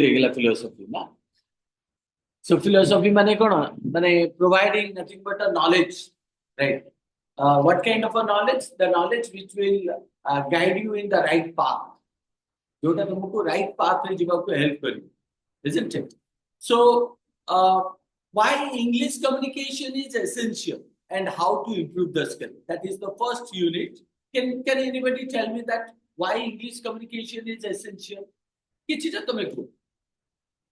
regular philosophy na. So philosophy mane kono mane providing nothing but a knowledge, right? What kind of a knowledge? The knowledge which will guide you in the right path. जोटा तुमको right path रे जीवाको help करी, isn't it? So why English communication is essential and how to improve the skill? That is the first unit. Can anybody tell me that why English communication is essential? किछिटा तमे को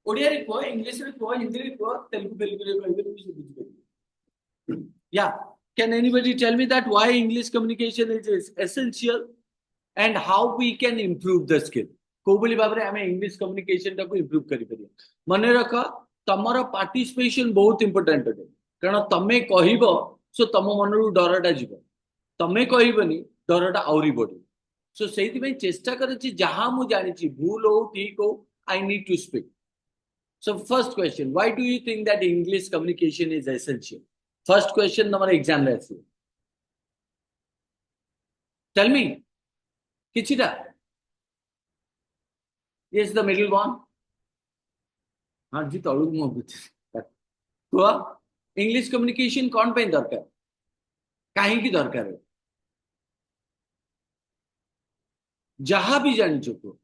ओडिया रे को English रे को हिंदी रे को तेलुगु रे कहबे बुझि बुझि yeah, can anybody tell me that why English communication is essential and how we can improve the skill? कोबली भाबरे हमें इंग्लिश कम्युनिकेशन टाको इंप्रूव करि परिया. मने रख तमरो पार्टिसिपेशन बहुत इंपोर्टेंट है, कारण तमे कहिबो सो तम मनरु डरटा जीवो, तमे कहिबनी डरटा आउरी बढी. सो सेति में चेष्टा करछि जहां मु जानि छि भूल हो ठीक हो, I need to speak. So first question, why do you think that English communication is essential? First question number exam le asu. Tell me. Kichita. Yes, the middle one. हाँ जी तलु मो बुझ. तो English communication कौन पे दरकार? काहे की दरकार है? जहां भी जानि चुको.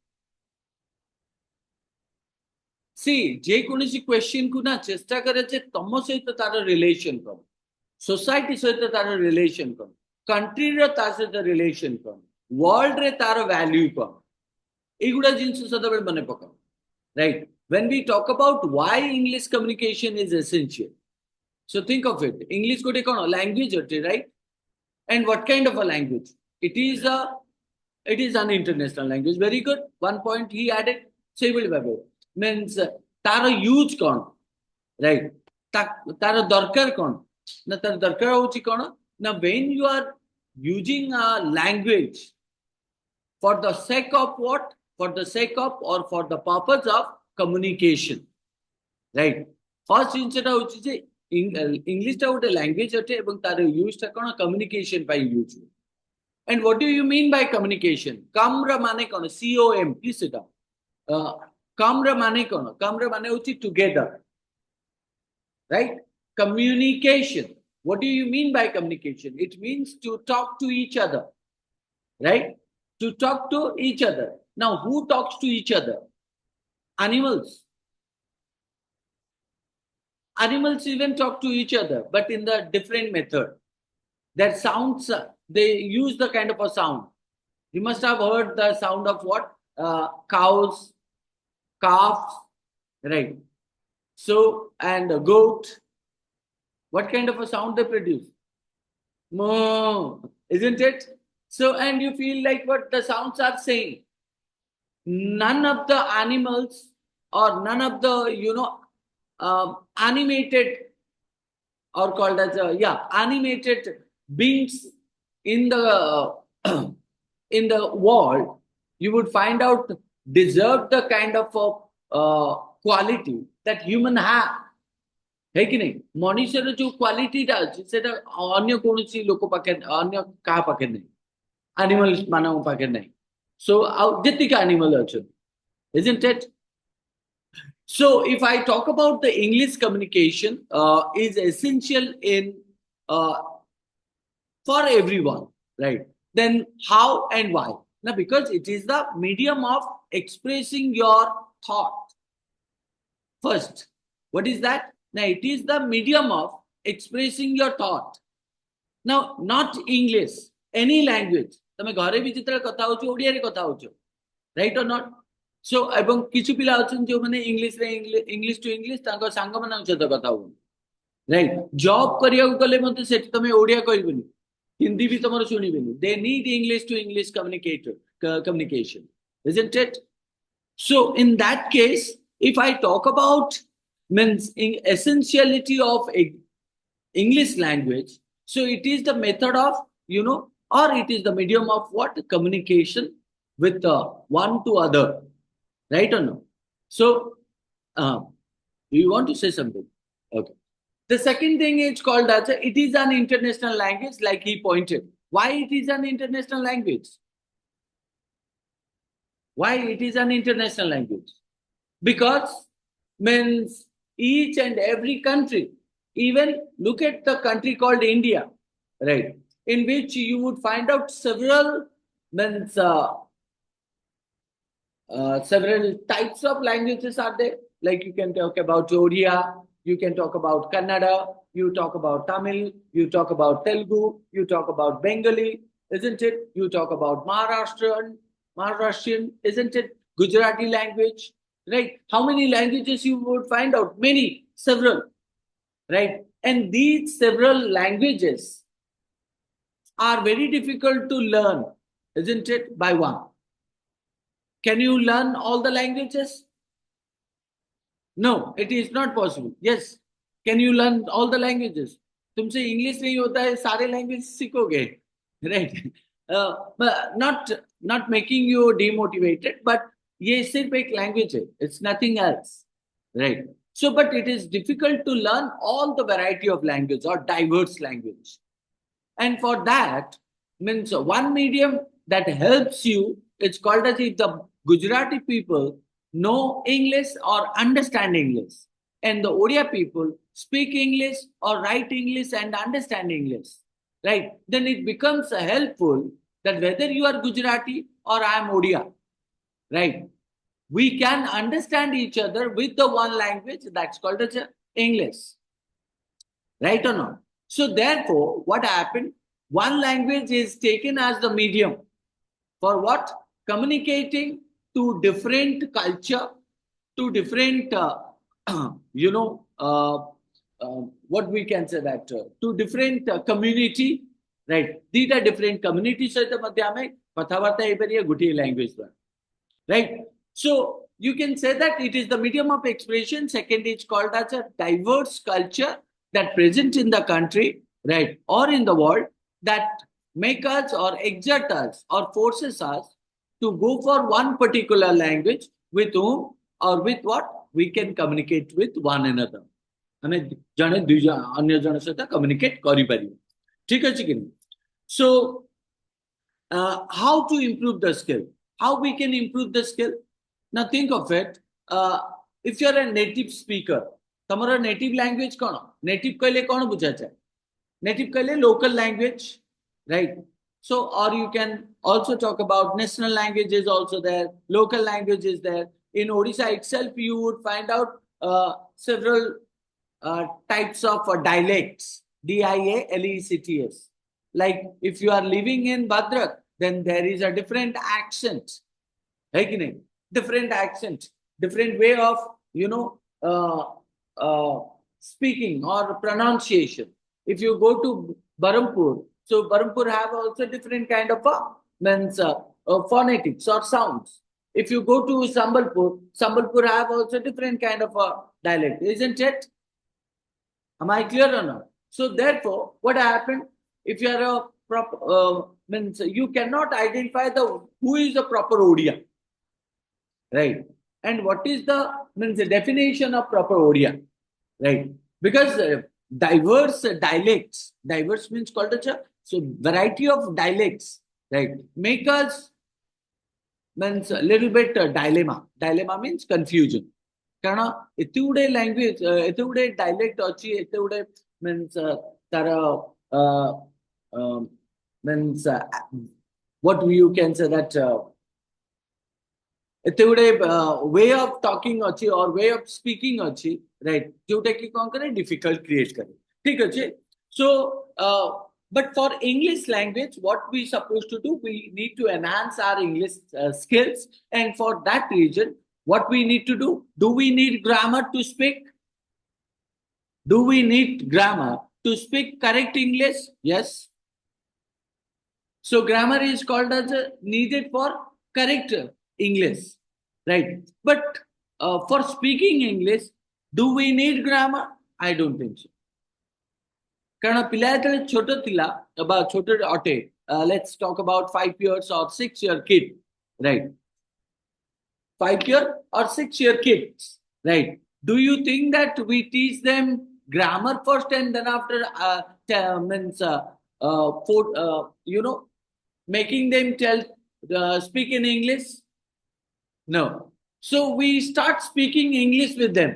See, जे कोनसी क्वेश्चन को ना चेष्टा करे जे तम सहित तार रिलेशन कौन, सोसाइटी सहित तार रिलेशन कौन, कंट्री रे तार सहित रिलेशन कौन, वर्ल्ड रे तार वैल्यू कौन, एगुडा जिंस सदाबेले मने पका. Right? When we talk about why English communication is essential, so think of it. English कोटे कौन language होते, right? And what kind of a language? It is an international language. Very good. One point he added. Say means तार use कौन, right? तार दरकार कौन ना, तार दरकार होची कौन ना, when you are using a language for the sake of what, for the sake of or for the purpose of communication, right? First जिनसेटा होची जे इंग्लिश टा उटे language होते एवं तार यूज टा कौन communication by use. And what do you mean by communication? Kamra माने कौन, COM, please sit down. Kamra माने कौन, kamra माने होची together, right? Communication. What do you mean by communication? It means to talk to each other, right? To talk to each other. Now, who talks to each other? Animals. Animals even talk to each other, but in the different method. Their sounds, they use the kind of a sound. You must have heard the sound of what? Cows, calves, right? So, and a goat. What kind of a sound they produce? Moo, isn't it? So, and you feel like what the sounds are saying. None of the animals or none of the, animated or called as, animated beings in the in the world, you would find out deserve the kind of quality that human have. है कि नहीं? मनुष्य जो quality सेटा अन्य कोनसी लोक पाके अन्य का पाके नहीं, एनिमल मानव पाके नहीं. So जेतिक एनिमल अछि, isn't it? So if I talk about the English communication is essential in for everyone, right? Then how and why? Now, because it is the medium of expressing your thought. First, what is that? Now, it is the medium of expressing your thought. Now, not English, any language. तमे घरे भी जितने कथा होचो ओडिया रे कथा होचो, right or not? So, एवं किछु पिला अछन जो माने इंग्लिश रे इंग्लिश टू इंग्लिश तांको सांग मानन सहित कथा हो, right? जॉब करिया गले मते सेट तमे ओडिया कहबनी, हिंदी भी तमरो सुनिबेनी. They need English to English communication, isn't it? So, in that case, if I talk about means essentiality of English language, so it is the method of, or it is the medium of what? Communication with one to other, right or no? So, do you want to say something? Okay. The second thing is called as it is an international language, like he pointed. Why it is an international language? Why it is an international language? because means each and every country, even look at the country called India, right, in which you would find out several means several types of languages are there. Like you can talk about Odia, you can talk about Kannada, you talk about Tamil, you talk about Telugu, you talk about Bengali, isn't it? You talk about Maharashtrian, isn't it? Gujarati language, right? How many languages you would find out? Many, several, right? And these several languages are very difficult to learn, isn't it? By one. Can you learn all the languages? No, it is not possible. Yes. Can you learn all the languages? तुमसे English नहीं होता है सारे language सीखोगे right not making you demotivated but ये सिर्फ एक language है it's nothing else right so but it is difficult to learn all the variety of language और diverse language and for that means one medium that helps you, it's called as if the Gujarati people know English or understand English, and the Odia people speak English or write English and understand English, right? Then it becomes helpful that whether you are Gujarati or I am Odia, right? We can understand each other with the one language that's called as English, right or not? So therefore, what happened? One language is taken as the medium for what? Communicating to different culture, to different, what we can say that, to different community, right? These are different communities. Language, right? So you can say that it is the medium of expression. Second is called as a diverse culture that present in the country, right, or in the world that make us or exert us or forces us to go for one particular language with whom or with what we can communicate with one another. Communicate so how to improve the skill? How we can improve the skill? Now think of it. If you're a native speaker, તમારો native language કોણ? Native કહીલે કોણ પૂછાય? Native કહીલે local language, right? So, or you can also talk about national language is also there, local language is there. In Odisha itself, you would find out several types of dialects, D-I-A-L-E-C-T-S. Like if you are living in Bhadrak, then there is a different accent, right? Different accent, different way of, speaking or pronunciation. If you go to Barampur, so Barampur have also different kind of phonetics or sounds. If you go to Sambalpur, Sambalpur have also different kind of dialect, isn't it? Am I clear or not? So therefore, what happened? If you are a proper, means you cannot identify who is the proper Odia, right? And what is the definition of proper Odia, right? Because diverse dialects, diverse means culture, so variety of dialects, right, make us means a little bit dilemma. Dilemma means confusion. Karana ଏତେ ଗୁଡେ language, ଏତେ ଗୁଡେ dialect ଅଛି, ଏତେ ଗୁଡେ means means what you can say that ଏତେ ଗୁଡେ way of talking ଅଛି or way of speaking ଅଛି, right? जोटा कि कौन करे difficult create करे, ठीक है? So but for English language, what we supposed to do? We need to enhance our English skills, and for that reason, what we need to do? Do we need grammar to speak? Do we need grammar to speak correct English? Yes. So grammar is called as needed for correct English, right? But for speaking English, do we need grammar? I don't think so. Karana ପିଲା ଯେତେବେଳେ ଛୋଟ ଥିଲା ବା ଛୋଟ ଅଟେ, let's talk about 5 years or 6 year kid, right? 5 year or 6 year kids, right? Do you think that we teach them grammar first and then after making them speak in English? No. So we start speaking English with them,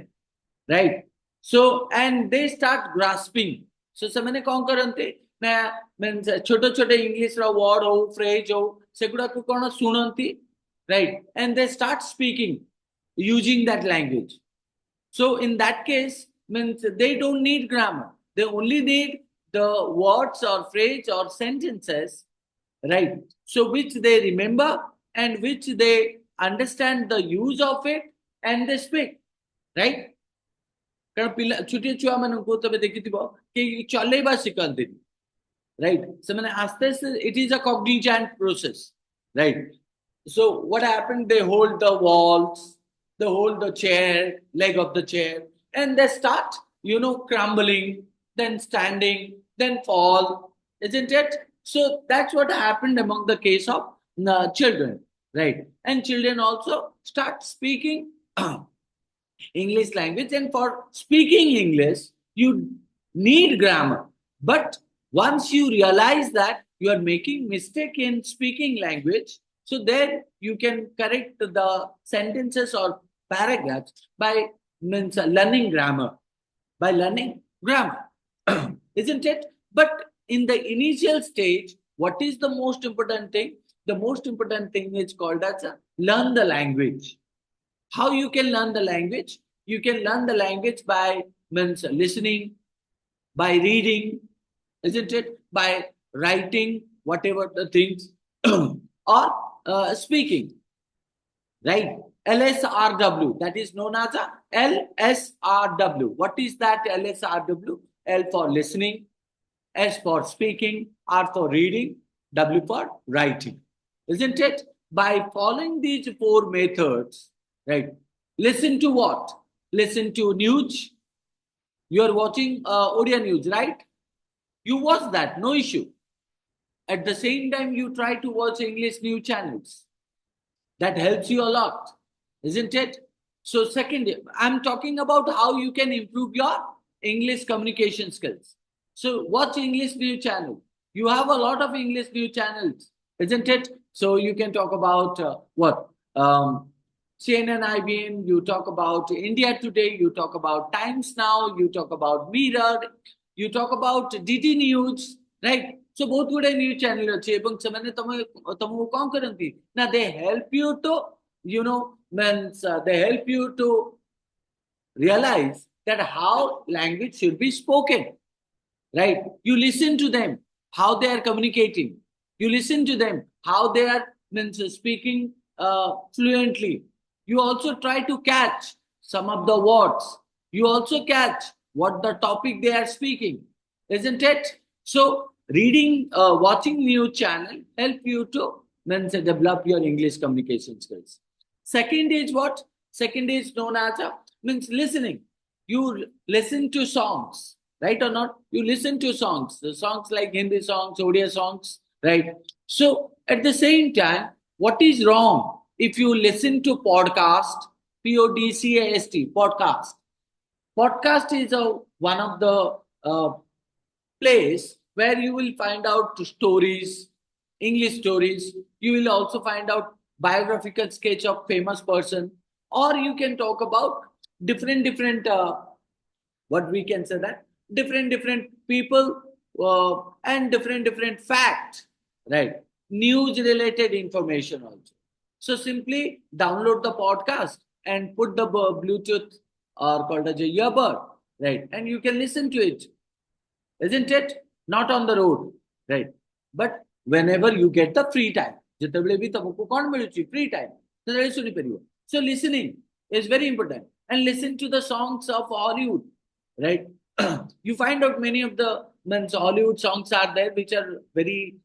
right? So and they start grasping. So semane kon karante na means choto choto English ra word ho phrase ho segura ku kon sunanti, right? And they start speaking using that language. So in that case, means they don't need grammar. They only need the words or phrase or sentences, right? So which they remember and which they understand the use of it and they speak, right? କାରଣ ପିଲା ଛୋଟିଆ ଛୁଆ ମାନଙ୍କୁ ତମେ ଦେଖିଥିବ କି ଚଲେଇବା ଶିଖନ୍ତିନି, right? ସେମାନେ ଆସ୍ତେ ଆସ୍ତେ it is a cognizant process, right? So what happened? They hold the walls, they hold the chair, leg of the chair, and they start, crumbling, then standing, then fall, isn't it? So that's what happened among the case of children, right? And children also start speaking English language, and for speaking English, you need grammar. But once you realize that you are making mistake in speaking language, so then you can correct the sentences or paragraphs by means learning grammar, by learning grammar, isn't it? But in the initial stage, what is the most important thing? The most important thing is called as learn the language. How you can learn the language? You can learn the language by means listening, by reading, isn't it? By writing, whatever the things, or speaking, right? LSRW, that is known as a LSRW. What is that LSRW? L for listening, S for speaking, R for reading, W for writing, isn't it? By following these four methods, right? Listen to what? Listen to news. You are watching Odia news, right? You watch that, no issue. At the same time, you try to watch English news channels. That helps you a lot, isn't it? So second, I'm talking about how you can improve your English communication skills. So watch English news channel. You have a lot of English news channels, isn't it? So you can talk about what? CNN, IBM, you talk about India Today, you talk about Times Now, you talk about Mirror, you talk about DD News, right? So ବହୁତ ଗୁଡେ news channel ଅଛି ଏବଂ ସେମାନେ ତମକୁ କଣ କରନ୍ତି ନା they help you to means they help you to realize that how language should be spoken, right? You listen to them how they are communicating, you listen to them how they are means speaking fluently. You also try to catch some of the words, you also catch what the topic they are speaking, isn't it? So reading, watching news channel help you to means develop your English communication skills. Second is what? Second is known as means listening. You listen to songs, right or not? You listen to songs, the songs like Hindi songs, Odia songs, right? So at the same time, what is wrong if you listen to podcast? Podcast, podcast. Podcast is one of the place where you will find out stories, English stories. You will also find out biographical sketch of famous person, or you can talk about different what we can say that different people and different facts, right? News related information also. So simply download the podcast and put the Bluetooth or called as a earbud, right? And you can listen to it, isn't it? Not on the road, right? But whenever you get the free time, free time, so listening is very important. And listen to the songs of Hollywood, right? You find out many of the means Hollywood songs are there which are very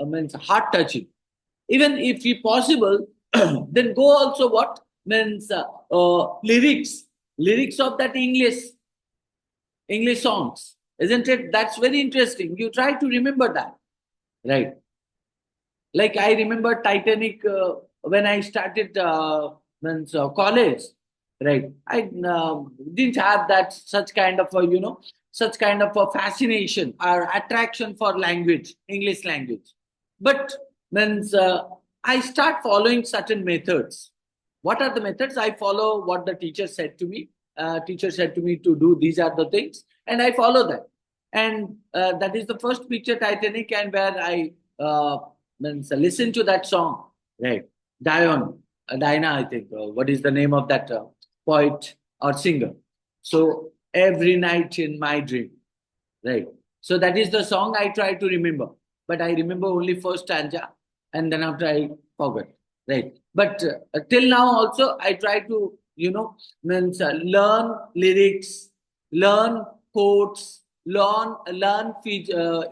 means heart touching. Even if possible, then go also what means lyrics of that English songs, isn't it? That's very interesting. You try to remember that, right? Like I remember Titanic when I started college, right? I didn't have that such kind of a, such kind of a fascination or attraction for language, English language. But means I start following certain methods. What are the methods? I follow what the teacher said to me. Teacher said to me to do these are the things, and I follow that. And that is the first picture, Titanic, and where I listen to that song, right? Diana, I think. What is the name of that poet or singer? So every night in my dream, right? So that is the song I try to remember, but I remember only first stanza, and then after I forgot, right? But till now also I try to learn lyrics, learn quotes, learn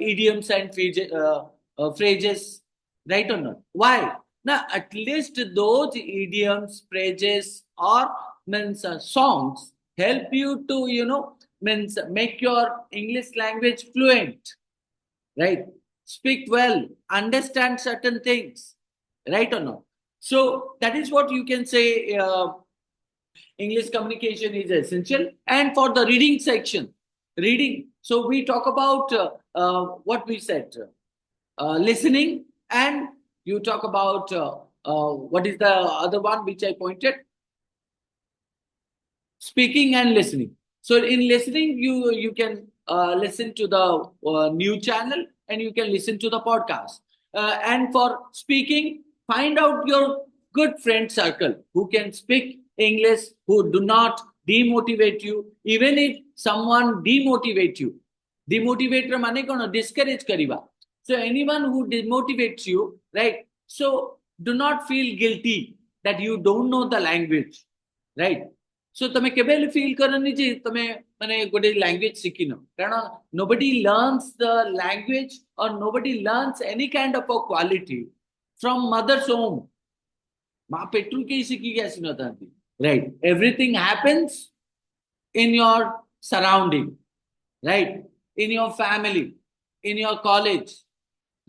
idioms and phrases, right or not? Why? Now at least those idioms, phrases, or songs help you to make your English language fluent, right? Speak well, understand certain things, right or not? So that is what you can say. English communication is essential. And for the reading section, reading. So we talk about what we said, listening, and you talk about what is the other one which I pointed? Speaking and listening. So in listening, you can listen to the new channel, and you can listen to the podcast. And for speaking, find out your good friend circle who can speak English, who do not demotivate you. Even if someone demotivate you, demotivate mane kono discourage kariba. So anyone who demotivates you, right? So do not feel guilty that you don't know the language, right? So તમે કેબે feel કરવાની છે તમે મને ଗୋଟେ language શીખીનો, કાରଣ nobody learns the language or nobody learns any kind of a quality from mother's home. મા પેટ્રું કેઈ શીખી ગયા છે નતાથી, right? Everything happens in your surrounding, right? In your family, in your college,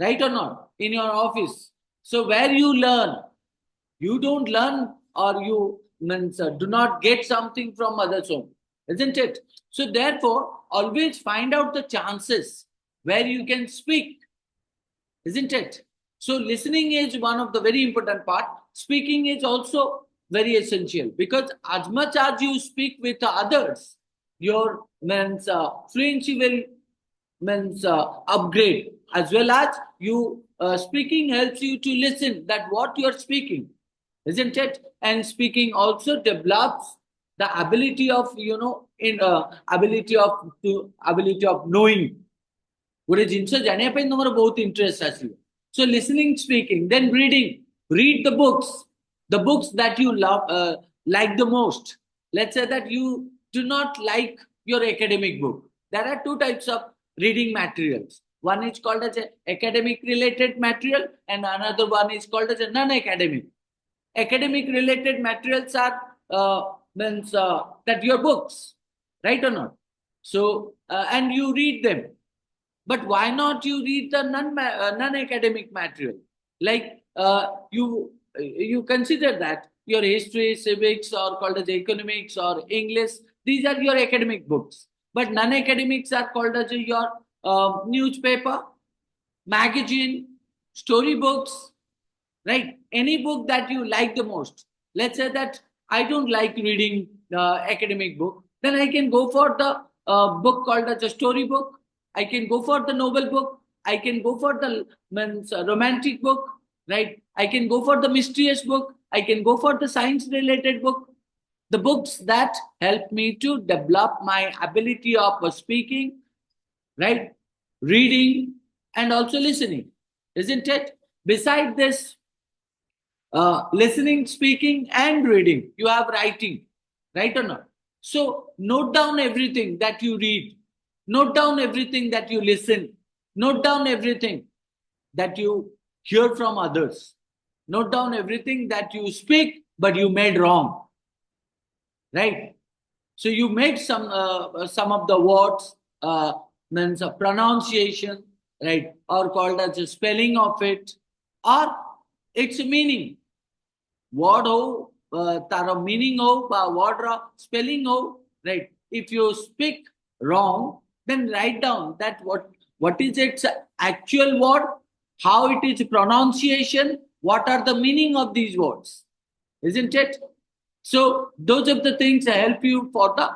right or not? In your office. So where you learn, you don't learn, or you do not get something from mother's home, isn't it? So therefore, always find out the chances where you can speak, isn't it? So listening is one of the very important part. Speaking is also very essential, because as much as you speak with others, your fluency will upgrade, as well as you speaking helps you to listen that what you are speaking, isn't it? And speaking also develops the ability of ability of knowing. ଗୋଟେ ଜିନିଷ ଜାଣିବା ପାଇଁ ତମର ବହୁତ interest ଆସିବ. So listening, speaking, then reading. Read the books that you love, like the most. Let's say that you do not like your academic book. There are two types of reading materials. One is called as a academic related material, and another one is called as a non-academic. Academic related materials are that your books, right or not? So and you read them. But why not you read the non-academic material? Like you consider that your history, civics, or called as economics or English, these are your academic books. But non-academics are called as your newspaper, magazine, storybooks, right? Any book that you like the most. Let's say that I don't like reading academic book, then I can go for the book called as a story book. I can go for the novel book. I can go for the romantic book, right? I can go for the mysterious book. I can go for the science related book. The books that help me to develop my ability of speaking, right? Reading, and also listening, isn't it? Beside this, listening, speaking, and reading, you have writing, right or not? So note down everything that you read, note down everything that you listen, note down everything that you hear from others, note down everything that you speak but you made wrong, right? So you made some of the words means a pronunciation, right, or called as a spelling of it, or its meaning. Word ho taro meaning ho ba word ra spelling ho, right? If you speak wrong, then write down that what is its actual word, how it is pronunciation, what are the meaning of these words, isn't it? So those of the things help you for the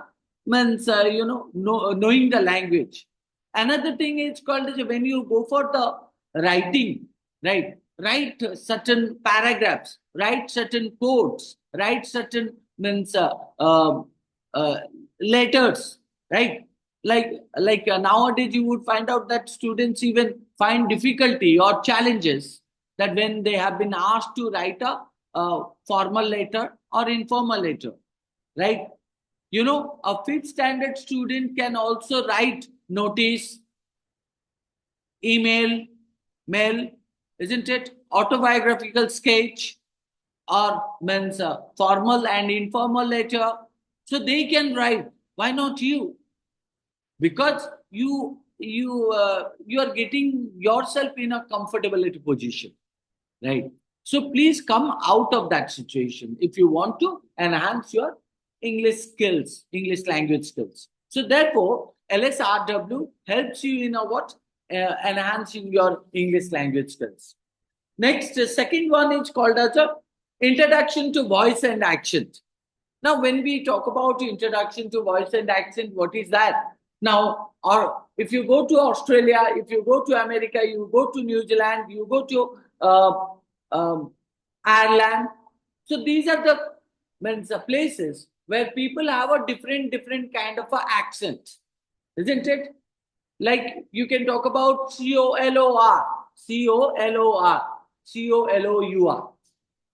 means knowing the language. Another thing is called as when you go for the writing, right? Write certain paragraphs, write certain quotes, write certain means uh, letters, right? Like nowadays you would find out that students even find difficulty or challenges that when they have been asked to write a formal letter or informal letter, right? You know, a fifth standard student can also write notice, email, mail, isn't it? Autobiographical sketch or means formal and informal letter. So they can write. Why not you? Because you are getting yourself in a comfortability position, right? So please come out of that situation if you want to enhance your English skills, English language skills. So therefore, LSRW helps you in a what? Enhancing your English language skills. Next, the second one is called as a introduction to voice and accent. Now, when we talk about introduction to voice and accent, what is that? Now, or if you go to Australia, if you go to America, you go to New Zealand, you go to um, Ireland. So these are the means the places where people have a different kind of a accent, isn't it? Like you can talk about COLOR, COLOR, COLOUR.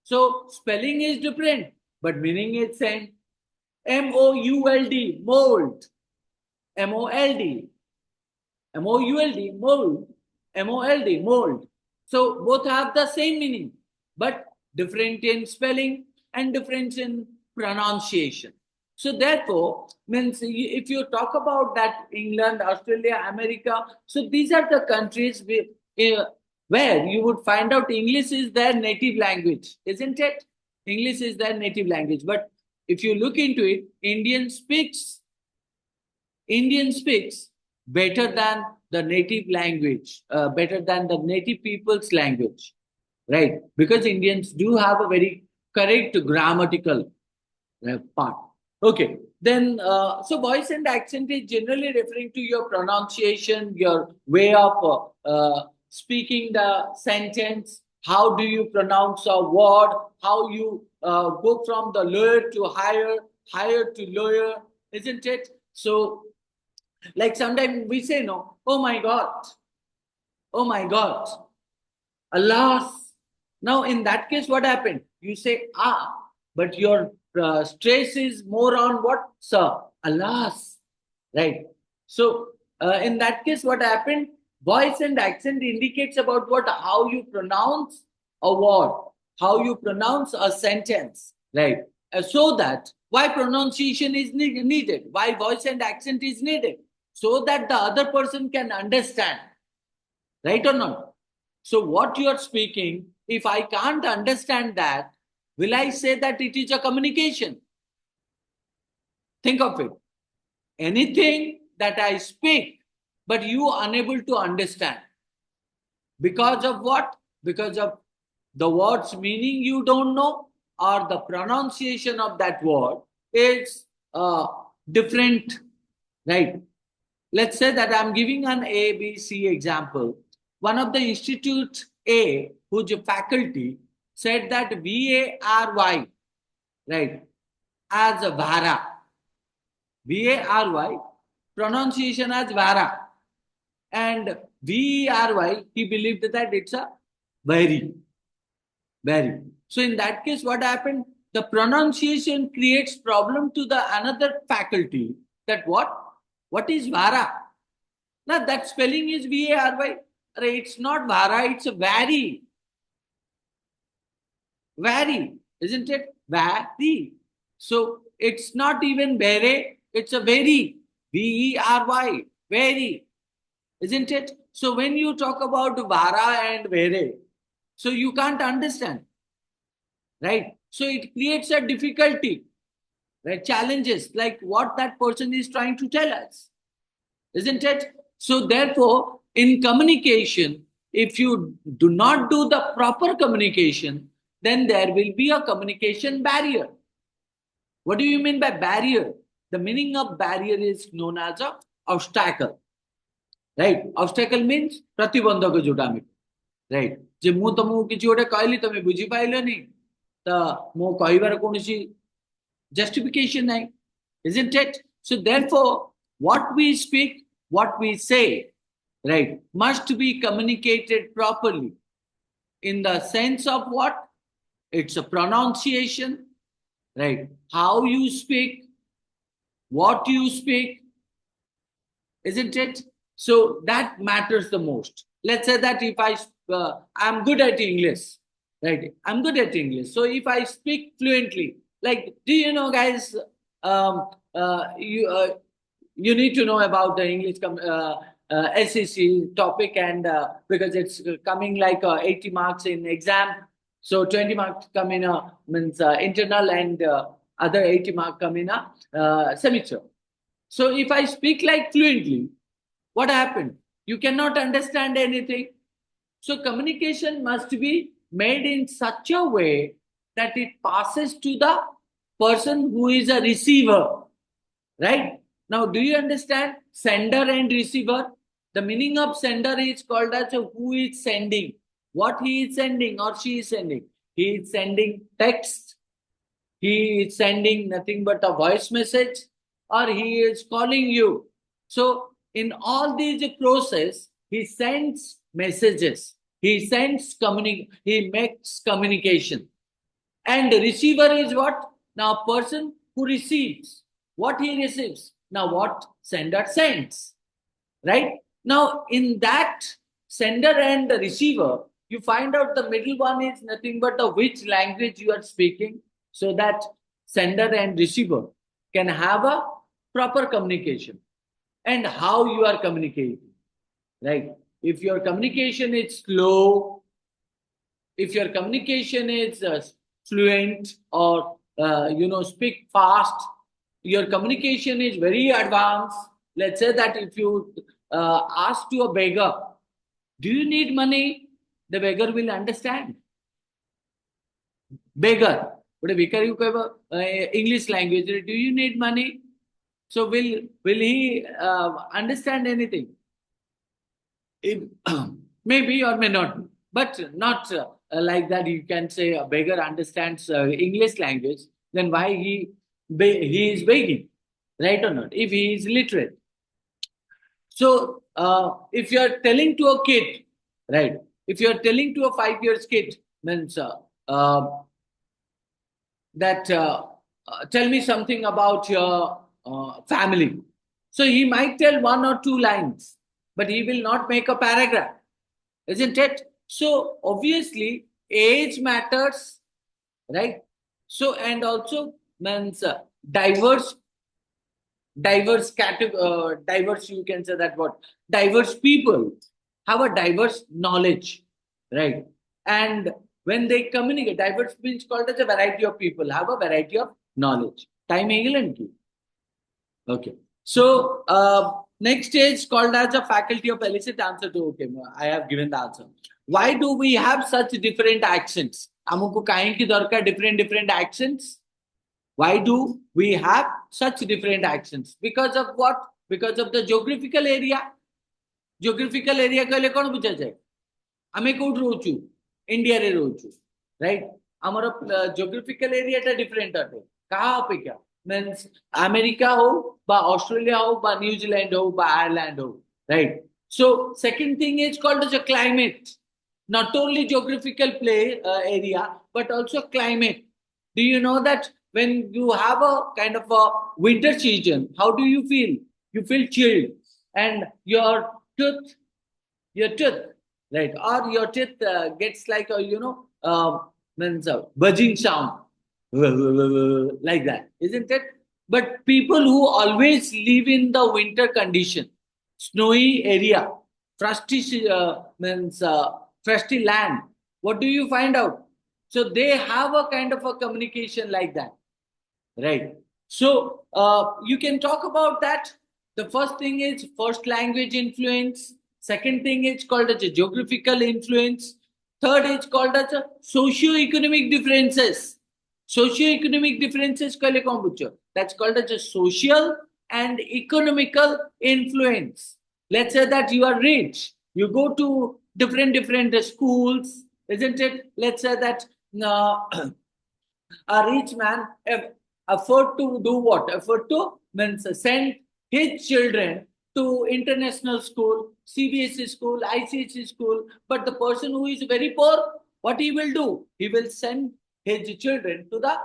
So spelling is different, but meaning is same. MOULD, mold, MOLD, MOULD, mold, MOLD, mold. So both have the same meaning, but different in spelling and different in pronunciation. So therefore, means if you talk about that England, Australia, America, so these are the countries where you would find out English is their native language, isn't it? English is their native language. But if you look into it, Indian speaks better than the native language, better than the native people's language, right? Because Indians do have a very correct grammatical part. Okay, then so voice and accent is generally referring to your pronunciation, your way of speaking the sentence. How do you pronounce a word? How you go from the lower to higher, higher to lower, isn't it? So, like sometimes we say, no, oh my God, alas. Now, in that case, what happened? You say, but your stress is more on what, sir? Alas, right? So, in that case, what happened? Voice and accent indicates about what, how you pronounce a word, how you pronounce a sentence, right? So that why pronunciation is needed, why voice and accent is needed, so that the other person can understand, right or not? So, what you are speaking, if I can't understand that, will I say that it is a communication? Think of it. Anything that I speak, but you are unable to understand. Because of what? Because of the word's meaning you don't know, or the pronunciation of that word is different, right? Let's say that I'm giving an A, B, C example. One of the institute A, who's a faculty, said that VARY, right, as a Vara. VARY, pronunciation as Vara. And VERY, he believed that it's a very, very. So in that case, what happened? The pronunciation creates problem to the another faculty that what is Vara? Now that spelling is VARY. It's not Vara, it's a vary. Vary, isn't it? Vary. So it's not even very, it's a very. VERY. Very. Isn't it? So when you talk about Vara and Vere, so you can't understand, right? So it creates a difficulty, right? Challenges like what that person is trying to tell us, isn't it? So therefore, in communication, if you do not do the proper communication, then there will be a communication barrier. What do you mean by barrier? The meaning of barrier is known as a obstacle. Right? Obstacle means pratibandhaka jota ami. Right? Je mu tamu kichi gote kahili tame buझी pailani. Ta mo kahibar konosi justification nahi. Isn't it? So therefore, what we speak, what we say, right, must be communicated properly. In the sense of what? It's a pronunciation, right? How you speak, what you speak, isn't it? So that matters the most. Let's say that if I'm good at English, right? I'm good at English. So if I speak fluently, like, do you know, guys, um, you need to know about the English SEC topic, and because it's coming like 80 marks in exam, so 20 marks come in a means internal, and other 80 marks come in a semester. So if I speak like fluently, what happened? You cannot understand anything. So communication must be made in such a way that it passes to the person who is a receiver, right? Now, do you understand sender and receiver? The meaning of sender is called as who is sending, what he is sending or she is sending. He is sending text, he is sending nothing but a voice message, or he is calling you. So in all these process, he sends messages, he makes communication. And the receiver is what? Now, person who receives what he receives. Now, what sender sends, right? Now, in that sender and the receiver, you find out the middle one is nothing but the which language you are speaking, so that sender and receiver can have a proper communication, and how you are communicating, right? If your communication is slow, if your communication is fluent, or speak fast, your communication is very advanced. Let's say that if you ask to a beggar, do you need money? The beggar will understand. Beggar, but a vicar you English language, do you need money? So will he understand anything? If, maybe or may not, but not like that. You can say a beggar understands English language, then why he is begging, right or not? If he is literate. So if you are telling to a kid, right? If you are telling to a 5 years kid, means that tell me something about your family. So he might tell 1 or 2 lines, but he will not make a paragraph, isn't it? So obviously age matters, right? So, and also means diverse you can say that what diverse people have a diverse knowledge, right? And when they communicate, diverse means called as a variety of people have a variety of knowledge. Time England. Okay. So next is called as a faculty of elicit answer to. Okay, I have given the answer. Why do we have such different accents? Amuko kahin ki darkar different accents? Why do we have such different accents? Because of what? Because of the geographical area. Geographical area kale kon bucha jay? Ame kout rochu? India re rochu, right? Amara geographical area ta different ate. Kaha pe kya? Means America ho, ba Australia ho, ba New Zealand ho, ba Ireland ho, right? So second thing is called as a climate. Not only geographical area, but also climate. Do you know that when you have a kind of a winter season, how do you feel? You feel chilled, and your tooth, right, or your teeth gets like a means a buzzing sound, like that, isn't it? But people who always live in the winter condition, snowy area, frosty means frosty land, what do you find out? So they have a kind of a communication like that, right? So you can talk about that. The first thing is first language influence. Second thing is called as a geographical influence. Third is called as a socio-economic differences. Socio-economic differences kale kon bucho. That's called as a social and economical influence. Let's say that you are rich. You go to different schools, isn't it? Let's say that uh, a rich man afford to do what? Afford to means send his children to international school, CBSE school, ICSE school. But the person who is very poor, what he will do? He will send his children to the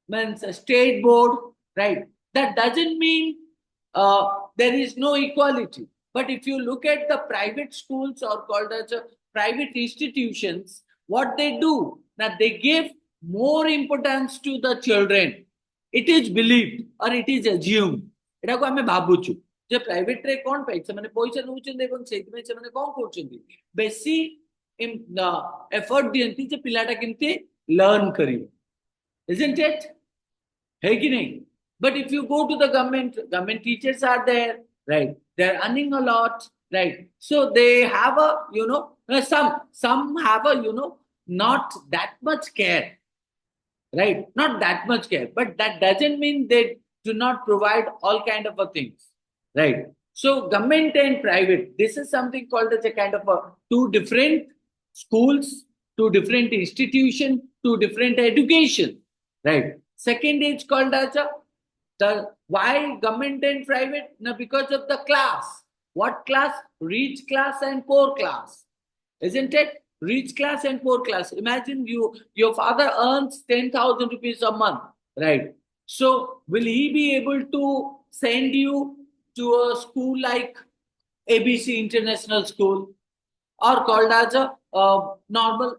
means state board, right? That doesn't mean there is no equality. But if you look at the private schools or called as private institutions, what they do, that they give more importance to the children. It is believed or it is assumed. ଏଟାକୁ ଆମେ ଭାବୁଛୁ ଯେ ପ୍ରାଇଭେଟରେ କ'ଣ ପାଇଁ ସେମାନେ ପଇସା ନେଉଛନ୍ତି ଏବଂ ସେଇଥିପାଇଁ ସେମାନେ କ'ଣ କରୁଛନ୍ତି ବେଶୀ ଏଫର୍ଟ ଦିଅନ୍ତି ଯେ ପିଲାଟା କେମିତି ଲର୍ନ କରିବ, isn't it? Hey, ki nahi? But if you go to the government teachers are there, right? They're earning a lot, right? So they have a, some have a, not that much care, right? Not that much care, but that doesn't mean they do not provide all kind of things, right? So government and private, this is something called as a kind of a two different schools, two different institutions, two different education, right? Second is called as the why government and private? Now, because of the class. What class? Rich class and poor class. Isn't it? Rich class and poor class. Imagine your father earns 10,000 rupees a month, right? So will he be able to send you to a school like ABC International School or called as a normal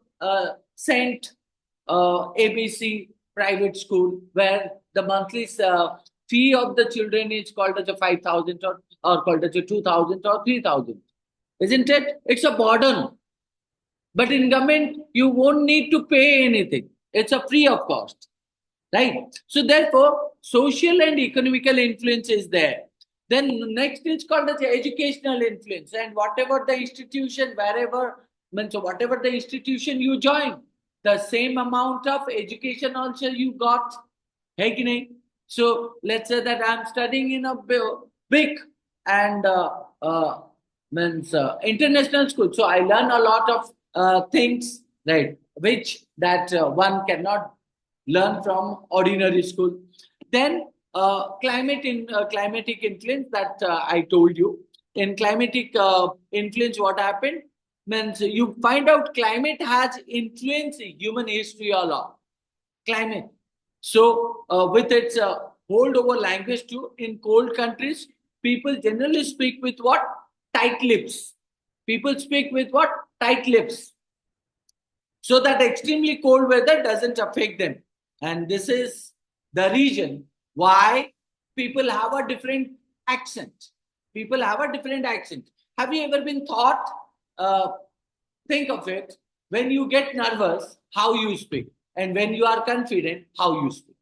Saint ABC private school where the monthly fee of the children is called as a 5,000 or called as a 2,000 or 3,000? Isn't it? It's a burden. But in government, you won't need to pay anything. It's a free of cost, right? So therefore, social and economical influence is there. Then next is called as educational influence, and whatever the institution, whatever the institution you join, the same amount of education also you got. Hey, ki nahi? So let's say that I'm studying in a big and international school. So I learn a lot of things, right, which that one cannot learn from ordinary school. Then climatic influence that I told you. In climatic influence, what happened? Means you find out climate has influenced human history a lot. Climate. So with its hold over language too, in cold countries, people generally speak with what? Tight lips. People speak with what? Tight lips. So that extremely cold weather doesn't affect them. And this is the reason why people have a different accent. People have a different accent. Have you ever been thought, think of it, when you get nervous, how you speak, and when you are confident, how you speak.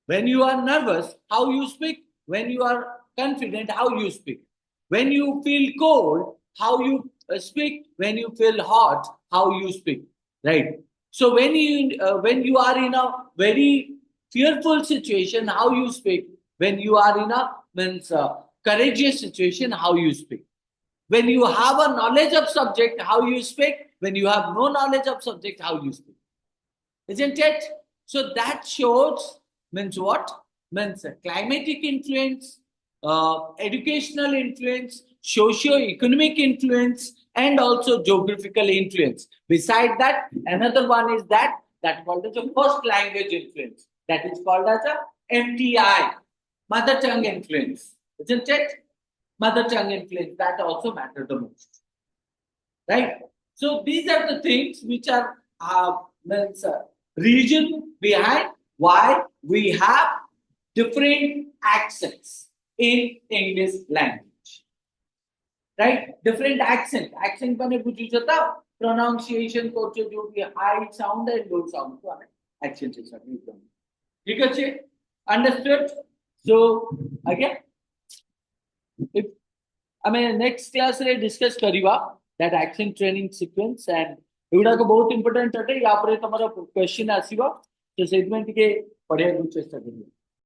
When you are nervous, how you speak. When you are confident, how you speak. When you feel cold, how you speak. When you feel hot, how you speak. Right. So when you are in a very fearful situation, how you speak. When you are in a courageous situation, how you speak. When you have a knowledge of subject, how you speak. When you have no knowledge of subject, how you speak. Isn't it? So that shows means what? Means climatic influence, educational influence, socio-economic influence, and also geographical influence. Beside that, another one is that called as a first language influence. That is called as a MTI, mother tongue influence. Isn't it? Mother tongue influence, that also matters the most. Right? So these are the things which are reason behind why we have different accents in English language. Right? Different accent. Accent bane bujhi jata pronunciation korche jo bhi high sound and low sound ko ame accent is something. ठीक है? Understood? So again, if I mean next class रे discuss करिवा that accent training sequence and एगुड़ा को बहुत important अटे या पर तमरा question आसीवा तो ସେଇଥିପାଇଁ ଟିକେ ପଢିବାକୁ ଚେଷ୍ଟା କରିବେ।